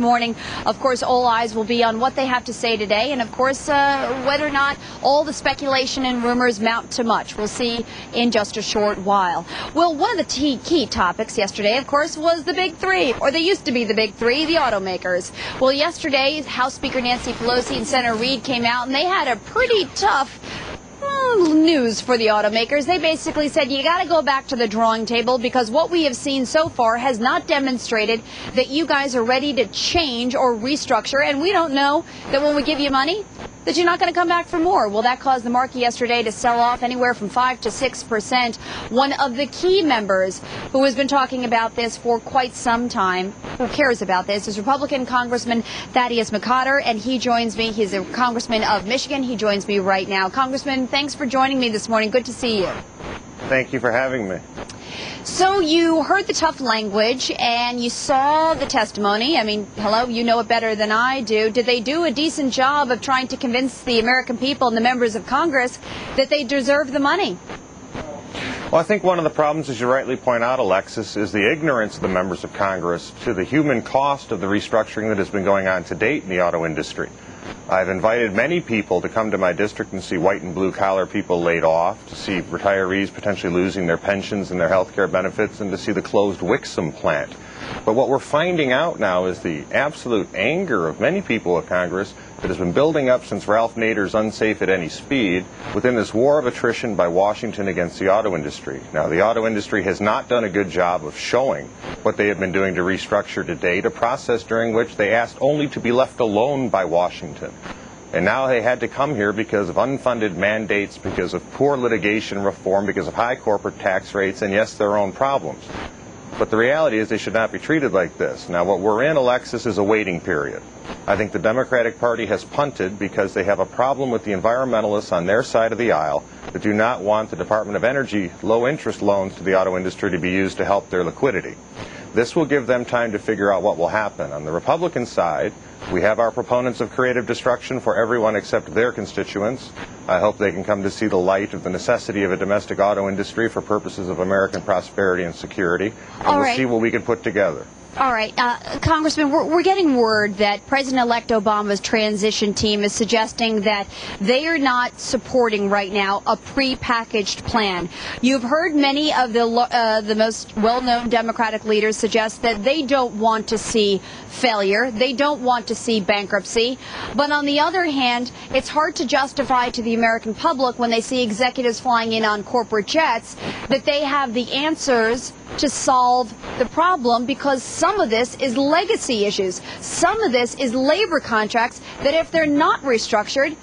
morning. Of course, all eyes will be on what they have to say today, and of course, whether or not all the speculation and rumors mount to much. We'll see in just a short while. Well, one of the key topics yesterday, of course, was the big three, or they used to be the big three, the automakers. Well, yesterday, House Speaker Nancy Pelosi and Senator Reid came out, and they had a pretty tough news for the automakers. They basically said you got to go back to the drawing table because what we have seen so far has not demonstrated that you guys are ready to change or restructure, and we don't know that when we give you money that you're not going to come back for more. Well, that caused the market yesterday to sell off anywhere from 5 to 6%. One of the key members who has been talking about this for quite some time, who cares about this, is Republican Congressman Thaddeus McCotter, and he joins me. He's a congressman of Michigan. He joins me right now. Congressman, thanks for joining me this morning. Good to see you. Thank you for having me. So you heard the tough language and you saw the testimony. I mean, hello, you know it better than I do. Did they do a decent job of trying to convince the American people and the members of Congress that they deserve the money? Well, I think one of the problems, as you rightly point out, Alexis, is the ignorance of the members of Congress to the human cost of the restructuring that has been going on to date in the auto industry. I've invited many people to come to my district and see white and blue collar people laid off, to see retirees potentially losing their pensions and their health care benefits, and to see the closed Wixom plant. But what we're finding out now is the absolute anger of many people of Congress that has been building up since Ralph Nader's Unsafe at Any Speed within this war of attrition by Washington against the auto industry. Now, the auto industry has not done a good job of showing what they have been doing to restructure to date, a process during which they asked only to be left alone by Washington. And now they had to come here because of unfunded mandates, because of poor litigation reform, because of high corporate tax rates, and yes, their own problems. But the reality is they should not be treated like this. Now, what we're in, Alexis, is a waiting period. I think the Democratic Party has punted because they have a problem with the environmentalists on their side of the aisle that do not want the Department of Energy low-interest loans to the auto industry to be used to help their liquidity. This will give them time to figure out what will happen. On the Republican side, we have our proponents of creative destruction for everyone except their constituents. I hope they can come to see the light of the necessity of a domestic auto industry for purposes of American prosperity and security. And we'll see what we can put together. All right, Congressman, we're getting word that President-elect Obama's transition team is suggesting that they are not supporting right now a prepackaged plan. You've heard many of the most well-known Democratic leaders suggest that they don't want to see failure, they don't want to see bankruptcy. But on the other hand, it's hard to justify to the American public when they see executives flying in on corporate jets that they have the answers to solve the problem, because some of this is legacy issues. Some of this is labor contracts that if they're not restructured,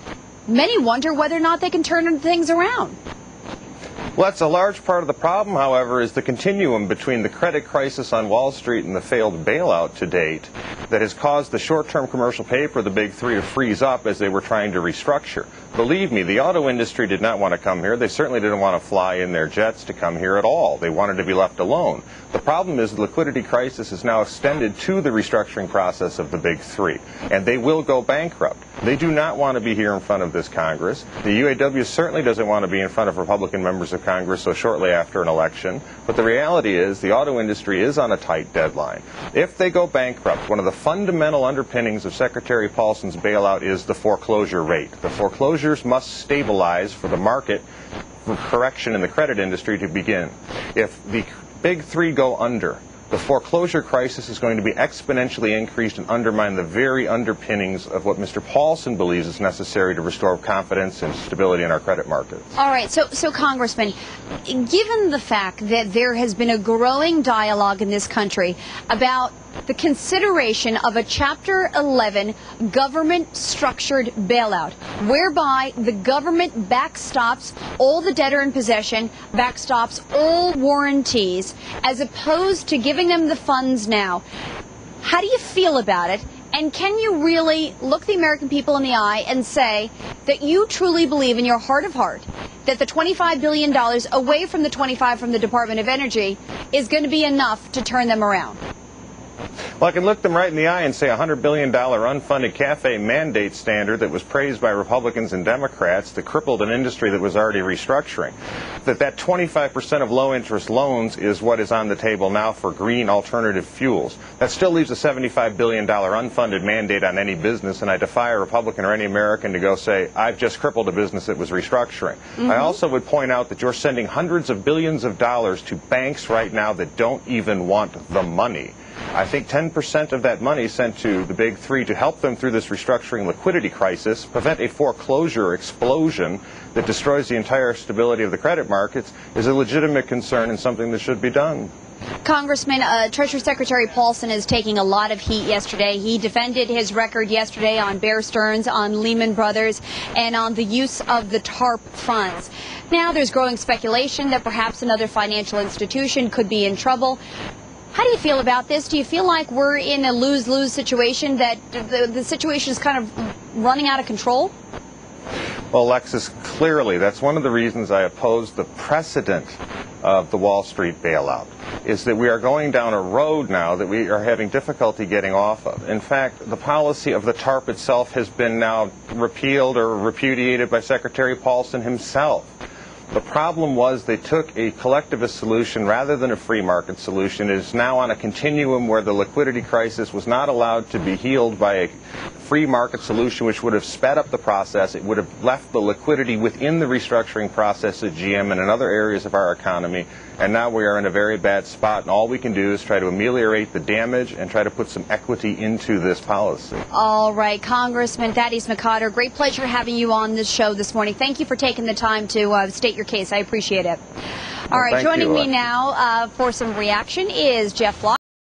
many wonder whether or not they can turn things around. Well, that's a large part of the problem, however, is the continuum between the credit crisis on Wall Street and the failed bailout to date that has caused the short-term commercial paper, the big three, to freeze up as they were trying to restructure. Believe me, the auto industry did not want to come here. They certainly didn't want to fly in their jets to come here at all. They wanted to be left alone. The problem is the liquidity crisis is now extended to the restructuring process of the big three, and they will go bankrupt. They do not want to be here in front of this Congress. The UAW certainly doesn't want to be in front of Republican members of Congress so shortly after an election. But the reality is the auto industry is on a tight deadline. If they go bankrupt, one of the fundamental underpinnings of Secretary Paulson's bailout is the foreclosure rate. The foreclosures must stabilize for the market for correction in the credit industry to begin. If the big three go under, the foreclosure crisis is going to be exponentially increased and undermine the very underpinnings of what Mr. Paulson believes is necessary to restore confidence and stability in our credit markets. All right, so Congressman, given the fact that there has been a growing dialogue in this country about the consideration of a Chapter 11 government-structured bailout, whereby the government backstops all the debtor in possession, backstops all warranties, as opposed to giving them the funds now. How do you feel about it? And can you really look the American people in the eye and say that you truly believe in your heart of heart that the $25 billion away from the 25 from the Department of Energy is going to be enough to turn them around? Well, I can look them right in the eye and say a $100 billion unfunded CAFE mandate standard that was praised by Republicans and Democrats that crippled an industry that was already restructuring. That 25% of low-interest loans is what is on the table now for green alternative fuels. That still leaves a $75 billion unfunded mandate on any business, and I defy a Republican or any American to go say, I've just crippled a business that was restructuring. I also would point out that you're sending hundreds of billions of dollars to banks right now that don't even want the money. I think 10% of that money sent to the big three to help them through this restructuring liquidity crisis, prevent a foreclosure explosion that destroys the entire stability of the credit markets, is a legitimate concern and something that should be done. Congressman, Treasury Secretary Paulson is taking a lot of heat yesterday. He defended his record yesterday on Bear Stearns, on Lehman Brothers, and on the use of the TARP funds. Now there's growing speculation that perhaps another financial institution could be in trouble. How do you feel about this? Do you feel like we're in a lose-lose situation, that the situation is kind of running out of control? Well, Alexis, clearly that's one of the reasons I oppose the precedent of the Wall Street bailout, is that we are going down a road now that we are having difficulty getting off of. In fact, the policy of the TARP itself has been now repealed or repudiated by Secretary Paulson himself. The problem was they took a collectivist solution rather than a free market solution. It is now on a continuum where the liquidity crisis was not allowed to be healed by a free market solution, which would have sped up the process. It would have left the liquidity within the restructuring process at GM and in other areas of our economy. And now we are in a very bad spot, and all we can do is try to ameliorate the damage and try to put some equity into this policy. All right, Congressman Thaddeus McCotter, great pleasure having you on this show this morning. Thank you for taking the time to state your case. I appreciate it. All right, joining me now for some reaction is Jeff Flock.